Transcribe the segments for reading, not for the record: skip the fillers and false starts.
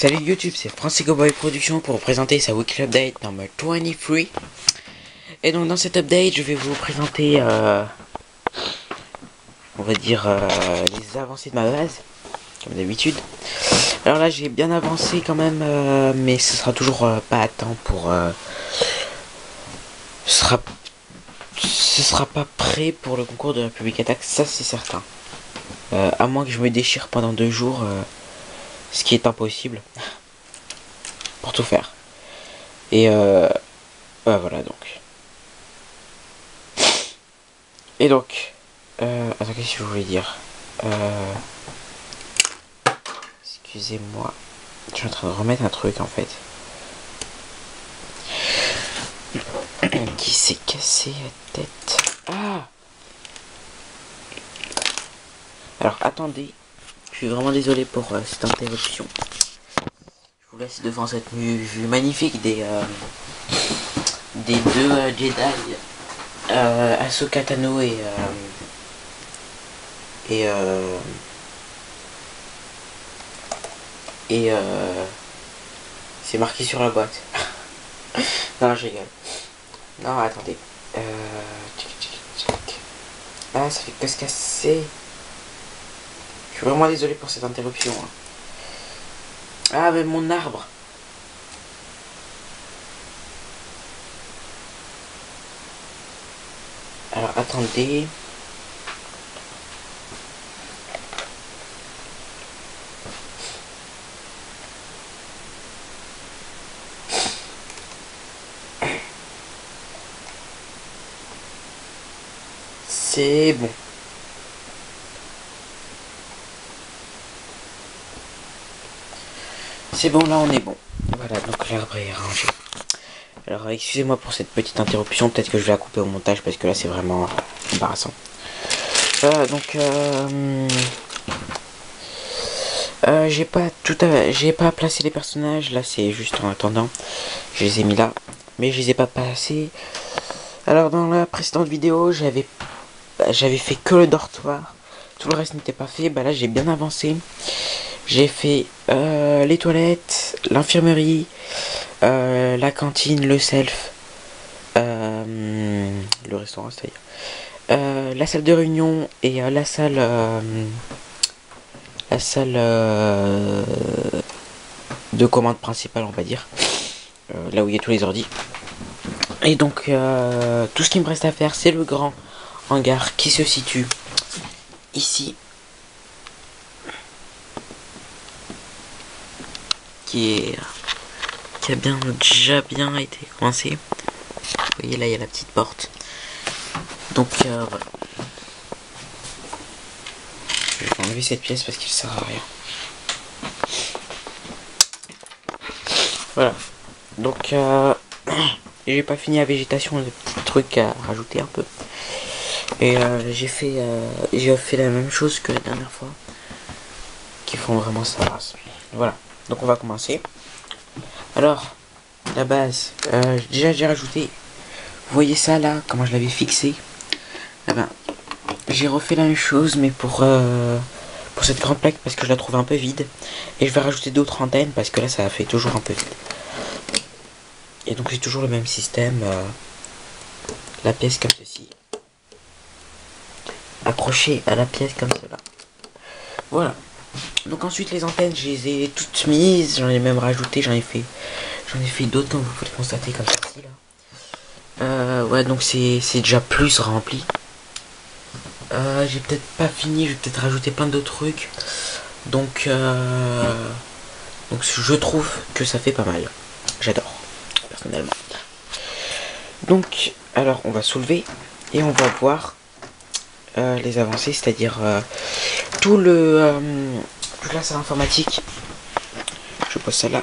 Salut YouTube, c'est Francisco Boy Production pour vous présenter sa weekly update number 23. Et donc dans cette update, je vais vous présenter, on va dire, les avancées de ma base, comme d'habitude. Alors là, j'ai bien avancé quand même, mais ce sera toujours pas à temps pour... ce sera pas prêt pour le concours de Republic Attack, ça c'est certain. À moins que je me déchire pendant 2 jours, ce qui est impossible. Pour tout faire. Et voilà donc. Et donc, attends, qu'est-ce que je voulais dire? Excusez-moi. Je suis en train de remettre un truc en fait. Qui s'est cassé la tête? Ah! Alors attendez. Je suis vraiment désolé pour cette interruption. Je vous laisse devant cette vue magnifique des deux Jedi, Ahsoka Tano et c'est marqué sur la boîte. Non, je rigole. Non, attendez. Ah, ça fait que se casser. Je suis vraiment désolé pour cette interruption. Hein. Ah, mais mon arbre. Alors, attendez. C'est bon. C'est bon, là on est bon. Voilà, donc l'arbre est rangé. Alors excusez-moi pour cette petite interruption, peut-être que je vais la couper au montage parce que là c'est vraiment embarrassant. Donc j'ai pas placé les personnages, là c'est juste en attendant. Je les ai mis là, mais je les ai pas placés. Alors dans la précédente vidéo, j'avais fait que le dortoir. Tout le reste n'était pas fait. Bah là j'ai bien avancé. J'ai fait les toilettes, l'infirmerie, la cantine, le self, le restaurant c'est-à-dire, la salle de réunion et la salle de commande principale, on va dire, là où il y a tous les ordis. Et donc tout ce qui me reste à faire, c'est le grand hangar qui se situe ici, qui a déjà bien été coincé. Vous voyez là il y a la petite porte. Donc voilà. Je vais enlever cette pièce parce qu'il sert à rien. Voilà. Donc j'ai pas fini la végétation, des petits trucs à rajouter un peu. Et j'ai fait la même chose que la dernière fois. Qui font vraiment sa race. Voilà. Donc on va commencer. Alors, la base, déjà j'ai rajouté, vous voyez ça là, comment je l'avais fixé. Eh ben, j'ai refait la même chose, mais pour cette grande plaque, parce que je la trouve un peu vide. Et je vais rajouter d'autres antennes, parce que là ça fait toujours un peu vide. Et donc c'est toujours le même système, la pièce comme ceci, accrochée à la pièce comme cela. Voilà. Donc ensuite les antennes, je les ai toutes mises, j'en ai même rajouté, j'en ai fait d'autres comme vous pouvez le constater comme ceci là. Ouais, donc c'est déjà plus rempli. J'ai peut-être pas fini, je vais peut-être rajouter plein d'autres trucs. Donc je trouve que ça fait pas mal. J'adore, personnellement. Donc alors on va soulever et on va voir les avancées, c'est-à-dire toute la salle informatique. Je pose ça là.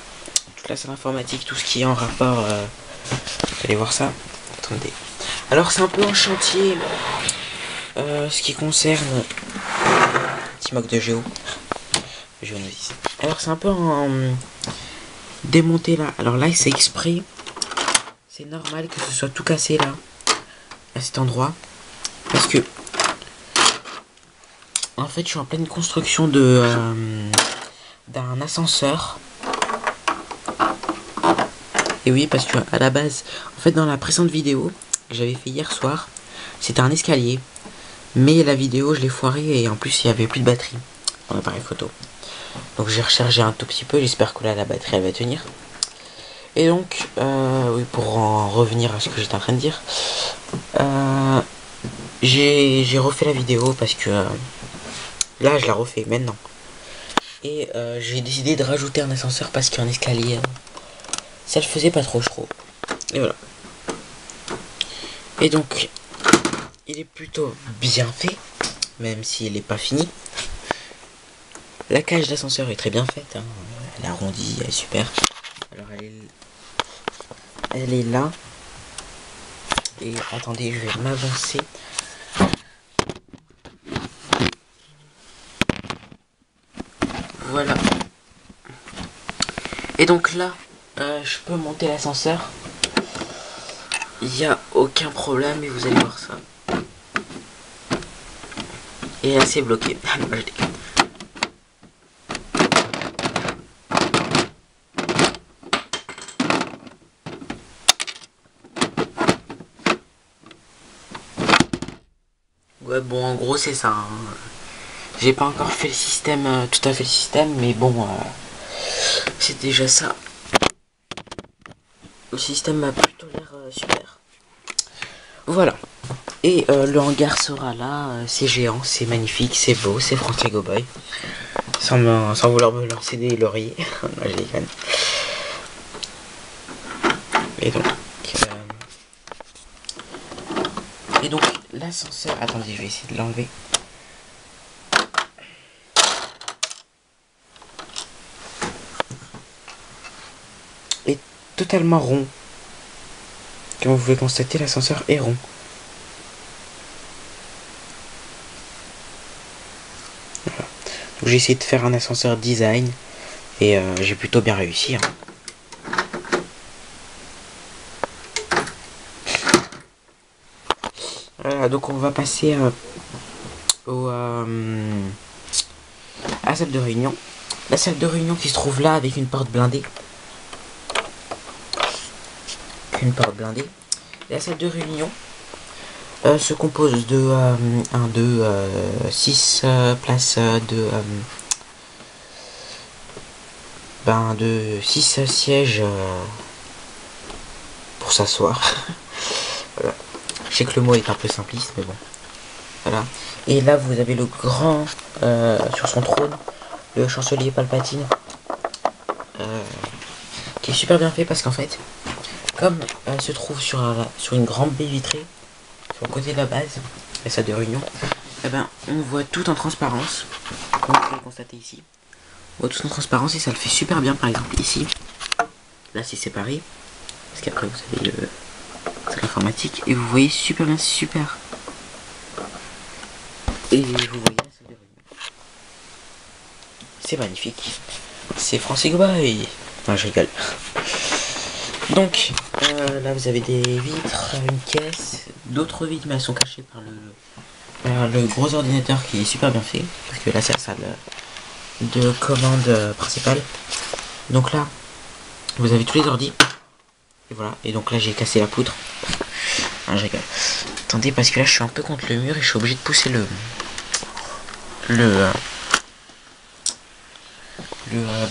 Toute la salle informatique, tout ce qui est en rapport. Vous allez voir ça. Attendez. Alors c'est un peu en chantier. Ce qui concerne petit moque de géo. Alors c'est un peu en démonté là. Alors là c'est exprès. C'est normal que ce soit tout cassé là. À cet endroit. Parce que en fait je suis en pleine construction d'un ascenseur Et oui, parce que à la base, en fait, dans la précédente vidéo que j'avais fait hier soir, c'était un escalier. Mais la vidéo, je l'ai foirée et en plus, il y avait plus de batterie dans l'appareil photo. Donc j'ai rechargé un tout petit peu, j'espère que là, la batterie, elle va tenir. Et donc, oui, pour en revenir à ce que j'étais en train de dire, j'ai refait la vidéo parce que là, je la refais maintenant. Et j'ai décidé de rajouter un ascenseur parce qu'un escalier, ça le faisait pas trop, je trouve. Et voilà. Et donc, il est plutôt bien fait, même s'il n'est pas fini. La cage d'ascenseur est très bien faite, hein. Elle est arrondie, elle est super. Alors elle est là. Et attendez, je vais m'avancer. Voilà. Et donc là, je peux monter l'ascenseur. Il n'y a aucun problème et vous allez voir ça. Et là c'est bloqué. Ouais, bon, en gros c'est ça, hein. J'ai pas encore fait le système, tout à fait le système, mais bon, c'est déjà ça. Le système m'a plutôt l'air super. Voilà. Et le hangar sera là, c'est géant, c'est magnifique, c'est beau, c'est Français Go Boy. Sans vouloir me lancer des lauriers. Non, je déconne. Et donc, l'ascenseur. Attendez, je vais essayer de l'enlever. Est totalement rond. Comme vous pouvez constater, l'ascenseur est rond. Voilà. Donc j'ai essayé de faire un ascenseur design et j'ai plutôt bien réussi, hein. Voilà, donc on va passer à la salle de réunion. La salle de réunion qui se trouve là avec une porte blindée. La salle de réunion se compose de 6 places de 6 sièges pour s'asseoir. Voilà. Je sais que le mot est un peu simpliste, mais bon. Voilà. Et là, vous avez le grand sur son trône, le chancelier Palpatine, qui est super bien fait parce qu'en fait, comme elle se trouve sur une grande baie vitrée, sur le côté de la base, la salle de réunion, et ben, on voit tout en transparence, comme vous pouvez le constater ici. On voit tout en transparence et ça le fait super bien, par exemple ici. Là, c'est séparé, parce qu'après, vous avez l'informatique, et vous voyez super bien, c'est super. Et vous voyez la salle de réunion. C'est magnifique. C'est Français Go Boy. Non, je rigole. Donc, là vous avez des vitres, une caisse, d'autres vitres, mais elles sont cachées par le gros ordinateur qui est super bien fait. Parce que là c'est la salle de commande principale. Donc là, vous avez tous les ordis. Et voilà. Et donc là j'ai cassé la poutre. Non, je rigole. Attendez, parce que là je suis un peu contre le mur et je suis obligé de pousser le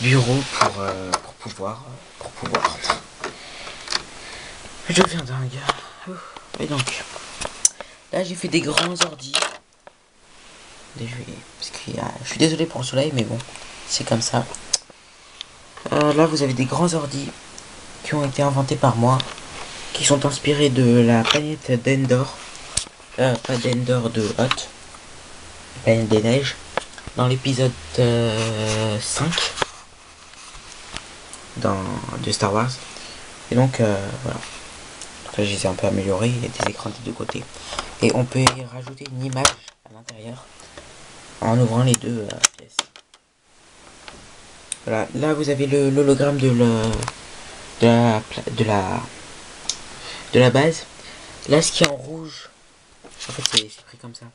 bureau pour pouvoir. Je deviens dingue. Et donc, là j'ai fait des grands ordis. Parce que je suis désolé pour le soleil, mais bon, c'est comme ça. Là vous avez des grands ordis qui ont été inventés par moi, qui sont inspirés de la planète d'Endor. Pas d'Endor, de Hot, la planète des neiges, dans l'épisode 5 de Star Wars. Et donc voilà. Donc là je les ai un peu améliorés, il y a des écrans des deux côtés. Et on peut y rajouter une image à l'intérieur en ouvrant les deux pièces. Voilà, là vous avez l'hologramme de la base. Là ce qui est en rouge, en fait c'est pris comme ça.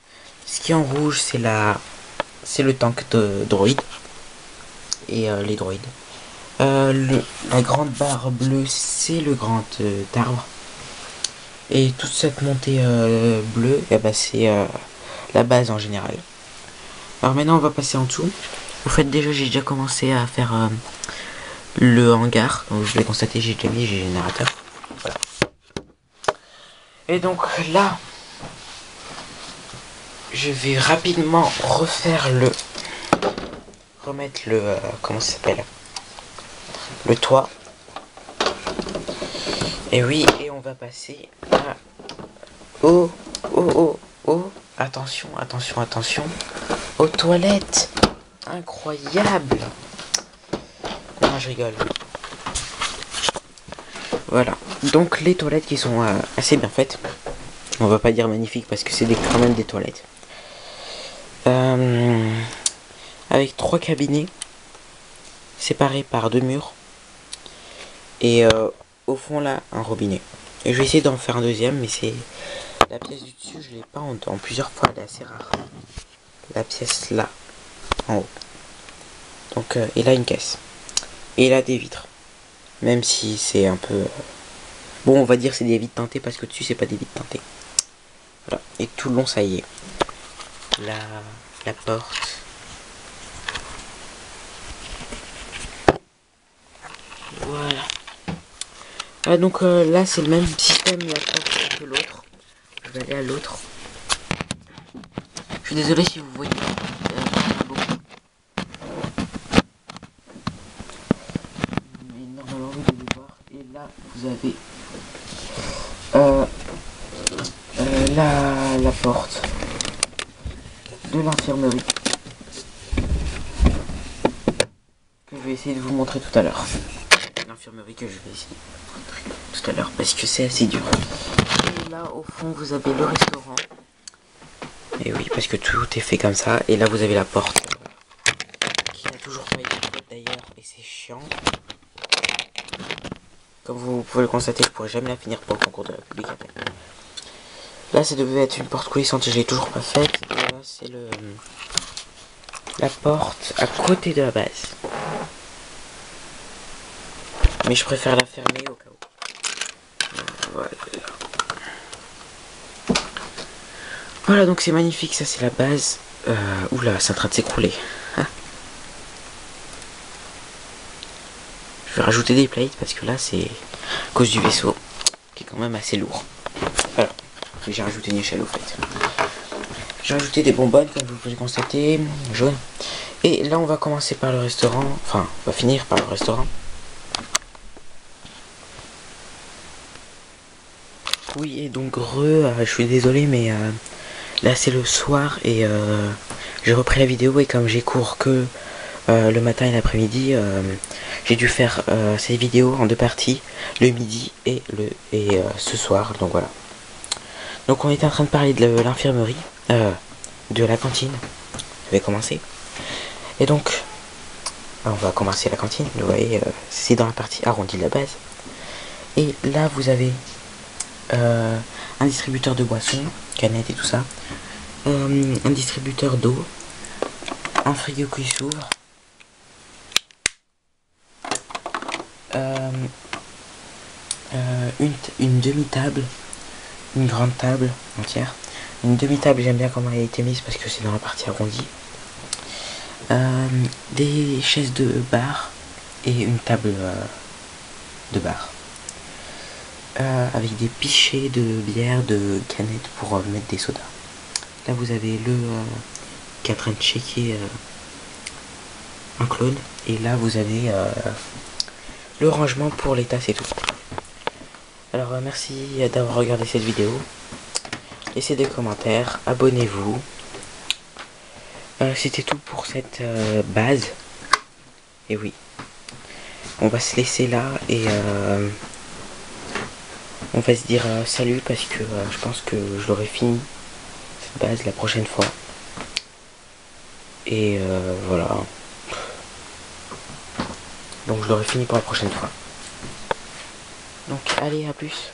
Ce qui est en rouge c'est le tank de droïde et les droïdes. La grande barre bleue, c'est le grand arbre. Et toute cette montée bleue, eh ben, c'est la base en général. Alors maintenant, on va passer en dessous. Au fait, déjà, j'ai déjà commencé à faire le hangar. Donc, je l'ai constaté, j'ai déjà mis, j'ai générateur. Voilà. Et donc là, je vais rapidement remettre le comment ça s'appelle, le toit. Et oui, et on va passer à attention, aux toilettes. Incroyable. Non, je rigole. Voilà, donc les toilettes qui sont assez bien faites. On va pas dire magnifiques parce que c'est quand même des toilettes. Avec 3 cabinets séparés par 2 murs. Et au fond là, un robinet. Et je vais essayer d'en faire un deuxième, mais c'est la pièce du dessus, je l'ai pas en plusieurs fois, elle est assez rare. La pièce là, en haut. Donc, et là une caisse. Et là des vitres. Même si c'est un peu... bon, on va dire c'est des vitres teintées parce que dessus c'est pas des vitres teintées. Voilà. Et tout le long ça y est. La porte. Voilà. Ah, donc là c'est le même système la porte que l'autre. Je vais aller à l'autre. Je suis désolé si vous voyez beaucoup. Mais normalement vous devez voir. Et là vous avez la porte de l'infirmerie que je vais essayer de vous montrer tout à l'heure. L'infirmerie que je vais essayer de vous montrer tout à l'heure parce que c'est assez dur. Et là au fond vous avez le restaurant. Et oui, parce que tout est fait comme ça. Et là vous avez la porte qui n'a toujours pas été faite d'ailleurs et c'est chiant. Comme vous pouvez le constater, je pourrais jamais la finir pour le concours de la République. Là, ça devait être une porte coulissante, je l'ai toujours pas faite. Et là, c'est la porte à côté de la base. Mais je préfère la fermer au cas où. Voilà. Voilà, donc c'est magnifique, ça c'est la base. Oula, c'est en train de s'écrouler. Hein, je vais rajouter des plates parce que là, c'est à cause du vaisseau qui est quand même assez lourd. Voilà. J'ai rajouté une échelle au fait. J'ai rajouté des bonbonnes comme vous pouvez constater, jaune. Et là on va commencer par le restaurant. Enfin, on va finir par le restaurant. Oui, et donc je suis désolé mais là c'est le soir et j'ai repris la vidéo et comme j'ai cours que le matin et l'après-midi, j'ai dû faire cette vidéo en 2 parties, le midi et ce soir, donc voilà. Donc on était en train de parler de l'infirmerie, de la cantine, je vais commencer. Et donc, on va commencer la cantine, vous voyez, c'est dans la partie arrondie de la base. Et là vous avez un distributeur de boissons, canettes et tout ça, un distributeur d'eau, un frigo qui s'ouvre, une demi-table, une grande table entière. Une demi-table, j'aime bien comment elle a été mise parce que c'est dans la partie arrondie. Des chaises de bar et une table de bar. Avec des pichets de bière, de canettes pour mettre des sodas. Là vous avez le qui est en train de checker un clone. Et là vous avez le rangement pour les tasses et tout. Alors merci d'avoir regardé cette vidéo. Laissez des commentaires, abonnez-vous. C'était tout pour cette base. Et oui, on va se laisser là et on va se dire salut parce que je pense que je l'aurai fini cette base la prochaine fois. Et voilà. Donc je l'aurai fini pour la prochaine fois. Donc allez, à plus.